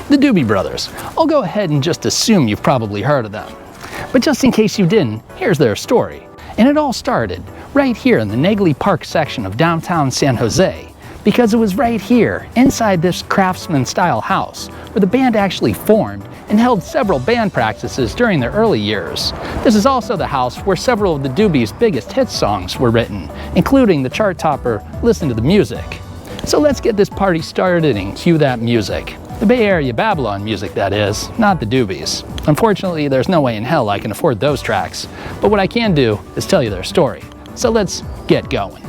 The Doobie Brothers. I'll go ahead and just assume you've probably heard of them. But just in case you didn't, here's their story. And it all started right here in the Naglee Park section of downtown San Jose, because it was right here, inside this craftsman-style house, where the band actually formed and held several band practices during their early years. This is also the house where several of the Doobies' biggest hit songs were written, including the chart topper, Listen to the Music. So let's get this party started and cue that music. The Bay Area Babylon music, that is, not the Doobies. Unfortunately, there's no way in hell I can afford those tracks, but what I can do is tell you their story. So let's get going.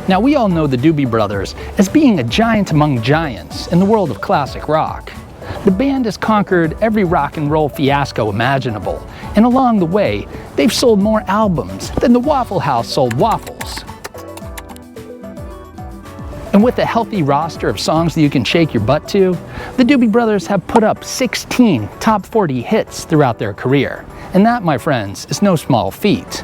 Now, we all know the Doobie Brothers as being a giant among giants in the world of classic rock. The band has conquered every rock and roll fiasco imaginable, and along the way, they've sold more albums than the Waffle House sold waffles. And with a healthy roster of songs that you can shake your butt to, the Doobie Brothers have put up 16 top 40 hits throughout their career. And that, my friends, is no small feat.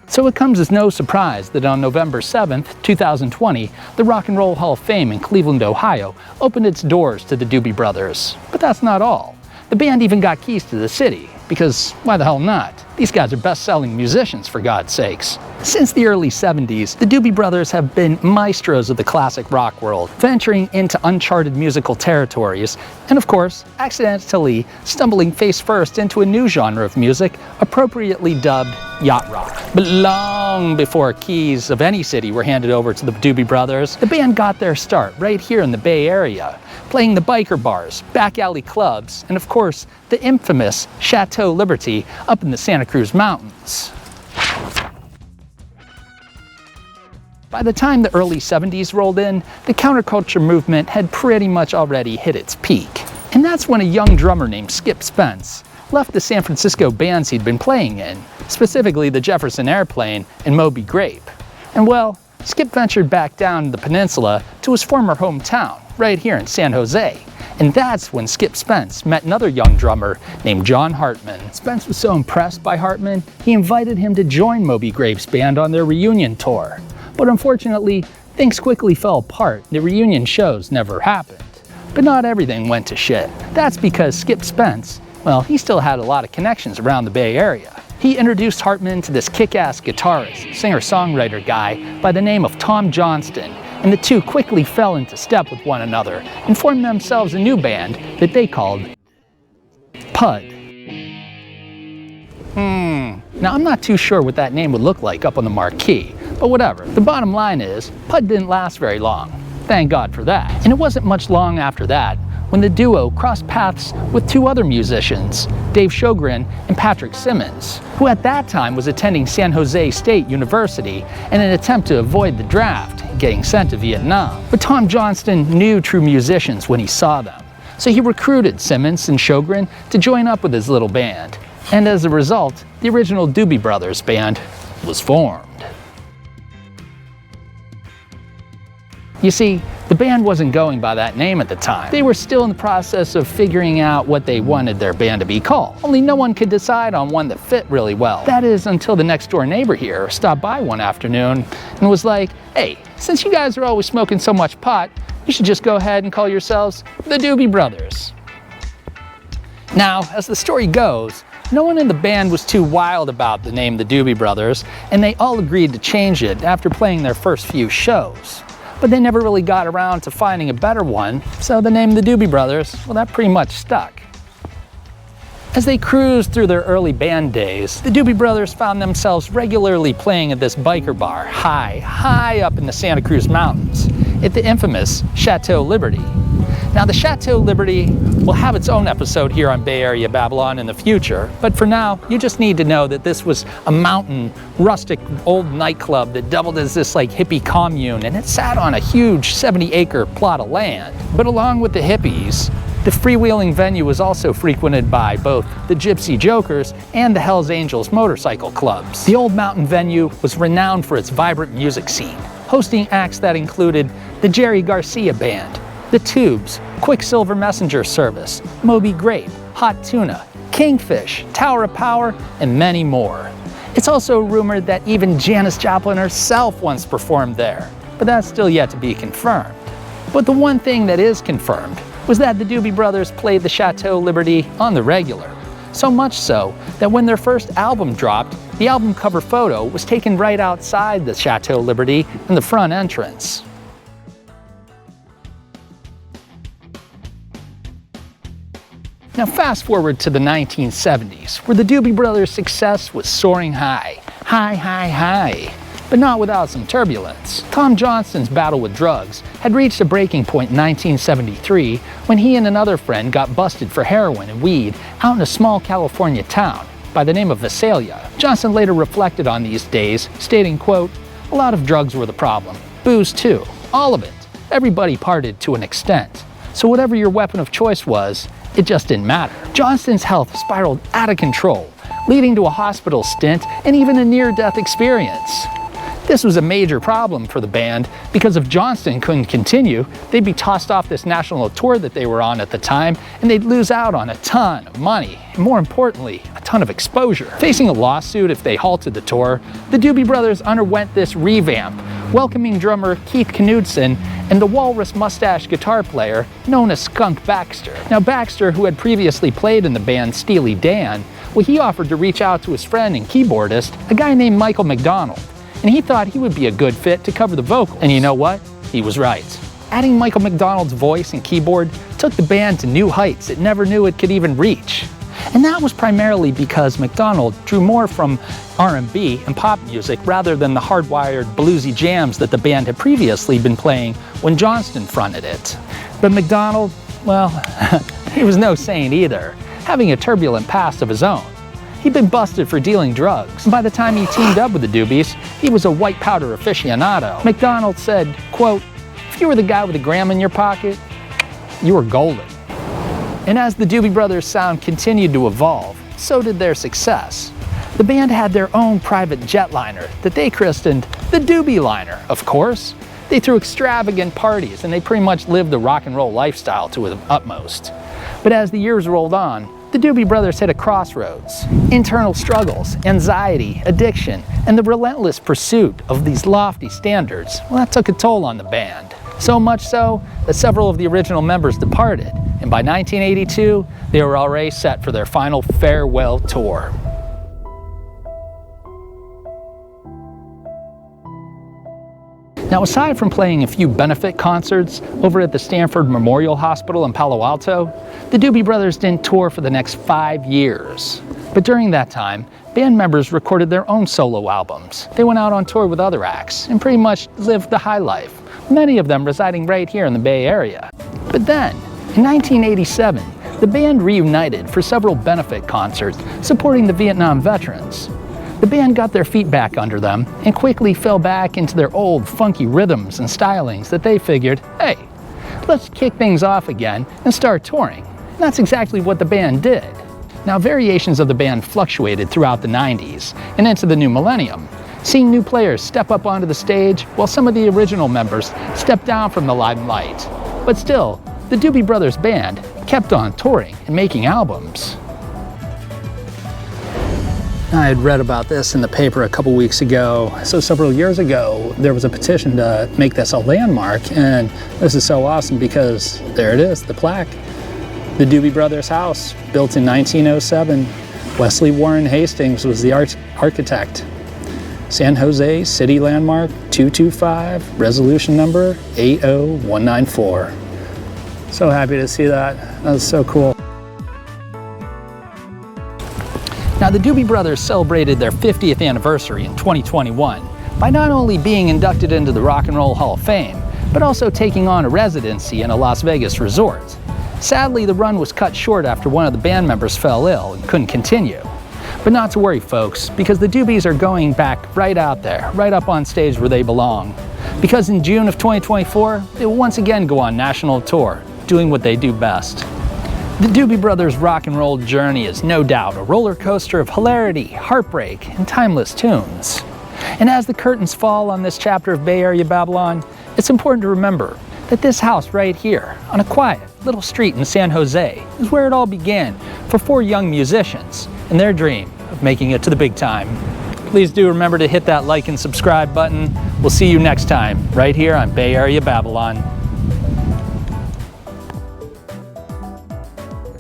So it comes as no surprise that on November 7th, 2020, the Rock and Roll Hall of Fame in Cleveland, Ohio, opened its doors to the Doobie Brothers. But that's not all. The band even got keys to the city, because why the hell not? These guys are best-selling musicians, for God's sakes. Since the early 70s, the Doobie Brothers have been maestros of the classic rock world, venturing into uncharted musical territories, and of course, accidentally stumbling face-first into a new genre of music, appropriately dubbed yacht rock. But long before keys of any city were handed over to the Doobie Brothers, the band got their start right here in the Bay Area, playing the biker bars, back alley clubs, and of course, the infamous Chateau Liberté up in the Santa Cruz Mountains. By the time the early 70s rolled in, the counterculture movement had pretty much already hit its peak. And that's when a young drummer named Skip Spence left the San Francisco bands he'd been playing in, specifically the Jefferson Airplane and Moby Grape. And well, Skip ventured back down the peninsula to his former hometown, right here in San Jose. And that's when Skip Spence met another young drummer named John Hartman. Spence was so impressed by Hartman, he invited him to join Moby Grape's band on their reunion tour. But unfortunately, things quickly fell apart. The reunion shows never happened. But not everything went to shit. That's because Skip Spence, well, he still had a lot of connections around the Bay Area. He introduced Hartman to this kick-ass guitarist, singer-songwriter guy by the name of Tom Johnston, and the two quickly fell into step with one another and formed themselves a new band that they called Pud. Now, I'm not too sure what that name would look like up on the marquee, but whatever. The bottom line is, Pud didn't last very long. Thank God for that. And it wasn't much long after that when the duo crossed paths with two other musicians, Dave Shogren and Patrick Simmons, who at that time was attending San Jose State University in an attempt to avoid the draft, getting sent to Vietnam. But Tom Johnston knew true musicians when he saw them, so he recruited Simmons and Shogren to join up with his little band. And as a result, the original Doobie Brothers band was formed. You see, the band wasn't going by that name at the time. They were still in the process of figuring out what they wanted their band to be called. Only no one could decide on one that fit really well. That is until the next door neighbor here stopped by one afternoon and was like, hey, since you guys are always smoking so much pot, you should just go ahead and call yourselves the Doobie Brothers. Now, as the story goes, no one in the band was too wild about the name the Doobie Brothers, and they all agreed to change it after playing their first few shows. But they never really got around to finding a better one, so the name the Doobie Brothers, well, that pretty much stuck. As they cruised through their early band days, the Doobie Brothers found themselves regularly playing at this biker bar high up in the Santa Cruz Mountains, at the infamous Chateau Liberté. Now, the Chateau Liberté will have its own episode here on Bay Area Babylon in the future, but for now, you just need to know that this was a mountain, rustic, old nightclub that doubled as this like hippie commune, and it sat on a huge 70-acre plot of land. But along with the hippies, The freewheeling venue was also frequented by both the Gypsy Jokers and the Hells Angels motorcycle clubs. The Old Mountain venue was renowned for its vibrant music scene, hosting acts that included the Jerry Garcia Band, the Tubes, Quicksilver Messenger Service, Moby Grape, Hot Tuna, Kingfish, Tower of Power, and many more. It's also rumored that even Janis Joplin herself once performed there, but that's still yet to be confirmed. But the one thing that is confirmed was that the Doobie Brothers played the Chateau Liberté on the regular. So much so that when their first album dropped, the album cover photo was taken right outside the Chateau Liberté in the front entrance. Now fast forward to the 1970s, where the Doobie Brothers' success was soaring high, but not without some turbulence. Tom Johnston's battle with drugs had reached a breaking point in 1973 when he and another friend got busted for heroin and weed out in a small California town by the name of Visalia. Johnston later reflected on these days, stating, quote, "A lot of drugs were the problem. Booze too. All of it. Everybody partied to an extent. So whatever your weapon of choice was, it just didn't matter." Johnston's health spiraled out of control, leading to a hospital stint and even a near-death experience. This was a major problem for the band because if Johnston couldn't continue, they'd be tossed off this national tour that they were on at the time, and they'd lose out on a ton of money, and more importantly, a ton of exposure. Facing a lawsuit if they halted the tour, the Doobie Brothers underwent this revamp, welcoming drummer Keith Knudsen and the walrus mustache guitar player known as Skunk Baxter. Now Baxter, who had previously played in the band Steely Dan, well, he offered to reach out to his friend and keyboardist, a guy named Michael McDonald, and he thought he would be a good fit to cover the vocal. And you know what? He was right. Adding Michael McDonald's voice and keyboard took the band to new heights it never knew it could even reach. And that was primarily because McDonald drew more from R&B and pop music rather than the hardwired bluesy jams that the band had previously been playing when Johnston fronted it. But McDonald, well, he was no saint either, having a turbulent past of his own. He'd been busted for dealing drugs, and by the time he teamed up with the Doobies, he was a white powder aficionado. McDonald said, quote, "If you were the guy with a gram in your pocket, you were golden." And as the Doobie Brothers' sound continued to evolve, so did their success. The band had their own private jetliner that they christened the Doobie Liner, of course. They threw extravagant parties and they pretty much lived the rock and roll lifestyle to the utmost. But as the years rolled on, the Doobie Brothers hit a crossroads. Internal struggles, anxiety, addiction, and the relentless pursuit of these lofty standards, well, that took a toll on the band. So much so that several of the original members departed, and by 1982, they were already set for their final farewell tour. Now, aside from playing a few benefit concerts over at the Stanford Memorial Hospital in Palo Alto, the Doobie Brothers didn't tour for the next 5 years. But during that time, band members recorded their own solo albums. They went out on tour with other acts and pretty much lived the high life, many of them residing right here in the Bay Area. But then, in 1987, the band reunited for several benefit concerts supporting the Vietnam veterans. The band got their feet back under them and quickly fell back into their old funky rhythms and stylings that they figured, hey, let's kick things off again and start touring. And that's exactly what the band did. Now, variations of the band fluctuated throughout the 90s and into the new millennium, seeing new players step up onto the stage while some of the original members stepped down from the limelight. But still, the Doobie Brothers band kept on touring and making albums. I had read about this in the paper a couple weeks ago. So several years ago, there was a petition to make this a landmark, and this is so awesome because there it is, the plaque. The Doobie Brothers House, built in 1907. Wesley Warren Hastings was the architect. San Jose City Landmark 225, resolution number 80194. So happy to see that. That was so cool. Now, the Doobie Brothers celebrated their 50th anniversary in 2021 by not only being inducted into the Rock and Roll Hall of Fame, but also taking on a residency in a Las Vegas resort. Sadly, the run was cut short after one of the band members fell ill and couldn't continue. But not to worry, folks, because the Doobies are going back right out there, right up on stage where they belong. Because in June of 2024, they will once again go on national tour, doing what they do best. The Doobie Brothers rock and roll journey is no doubt a roller coaster of hilarity, heartbreak, and timeless tunes. And as the curtains fall on this chapter of Bay Area Babylon, it's important to remember that this house right here, on a quiet little street in San Jose, is where it all began for 4 young musicians and their dream of making it to the big time. Please do remember to hit that like and subscribe button. We'll see you next time, right here on Bay Area Babylon.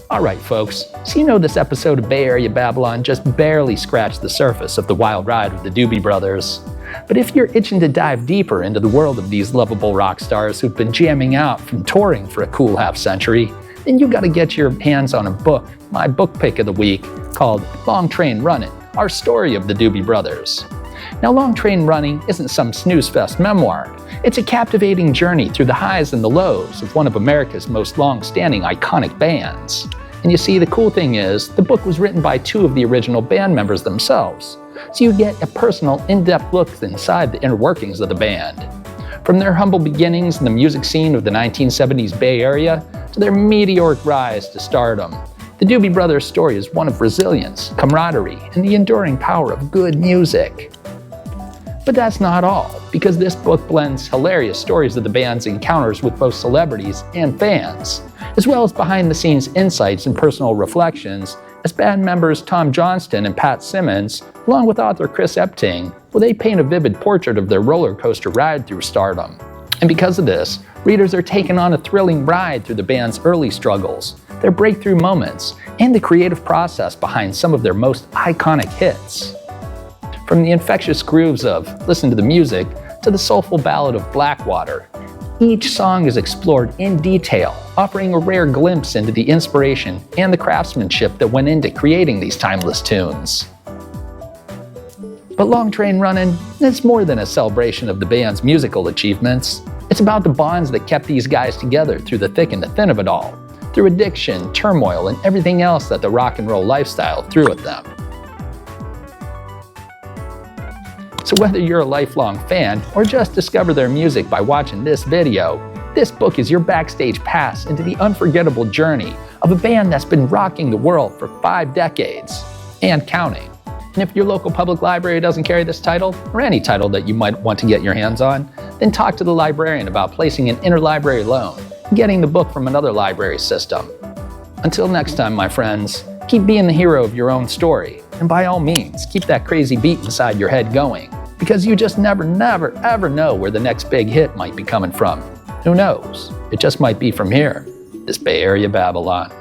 Alright folks, so you know this episode of Bay Area Babylon just barely scratched the surface of the wild ride with the Doobie Brothers. But if you're itching to dive deeper into the world of these lovable rock stars who've been jamming out from touring for a cool half-century, then you gotta get your hands on a book, my book pick of the week, called Long Train Runnin, Our Story of the Doobie Brothers. Now Long Train Running isn't some snooze-fest memoir. It's a captivating journey through the highs and the lows of one of America's most long-standing iconic bands. And you see, the cool thing is, the book was written by 2 of the original band members themselves, so you get a personal, in-depth look inside the inner workings of the band. From their humble beginnings in the music scene of the 1970s Bay Area to their meteoric rise to stardom, the Doobie Brothers' story is one of resilience, camaraderie, and the enduring power of good music. But that's not all, because this book blends hilarious stories of the band's encounters with both celebrities and fans, as well as behind-the-scenes insights and personal reflections as band members Tom Johnston and Pat Simmons, along with author Chris Epting, they paint a vivid portrait of their roller coaster ride through stardom. And because of this, readers are taken on a thrilling ride through the band's early struggles, their breakthrough moments, and the creative process behind some of their most iconic hits. From the infectious grooves of Listen to the Music to the soulful ballad of Blackwater, each song is explored in detail, offering a rare glimpse into the inspiration and the craftsmanship that went into creating these timeless tunes. But Long Train Runnin' is more than a celebration of the band's musical achievements. It's about the bonds that kept these guys together through the thick and the thin of it all, through addiction, turmoil, and everything else that the rock and roll lifestyle threw at them. So whether you're a lifelong fan or just discover their music by watching this video, this book is your backstage pass into the unforgettable journey of a band that's been rocking the world for 5 decades and counting. And if your local public library doesn't carry this title, or any title that you might want to get your hands on, then talk to the librarian about placing an interlibrary loan and getting the book from another library system. Until next time, my friends, keep being the hero of your own story, and by all means, keep that crazy beat inside your head going, because you just never, ever know where the next big hit might be coming from. Who knows? It just might be from here, this Bay Area Babylon.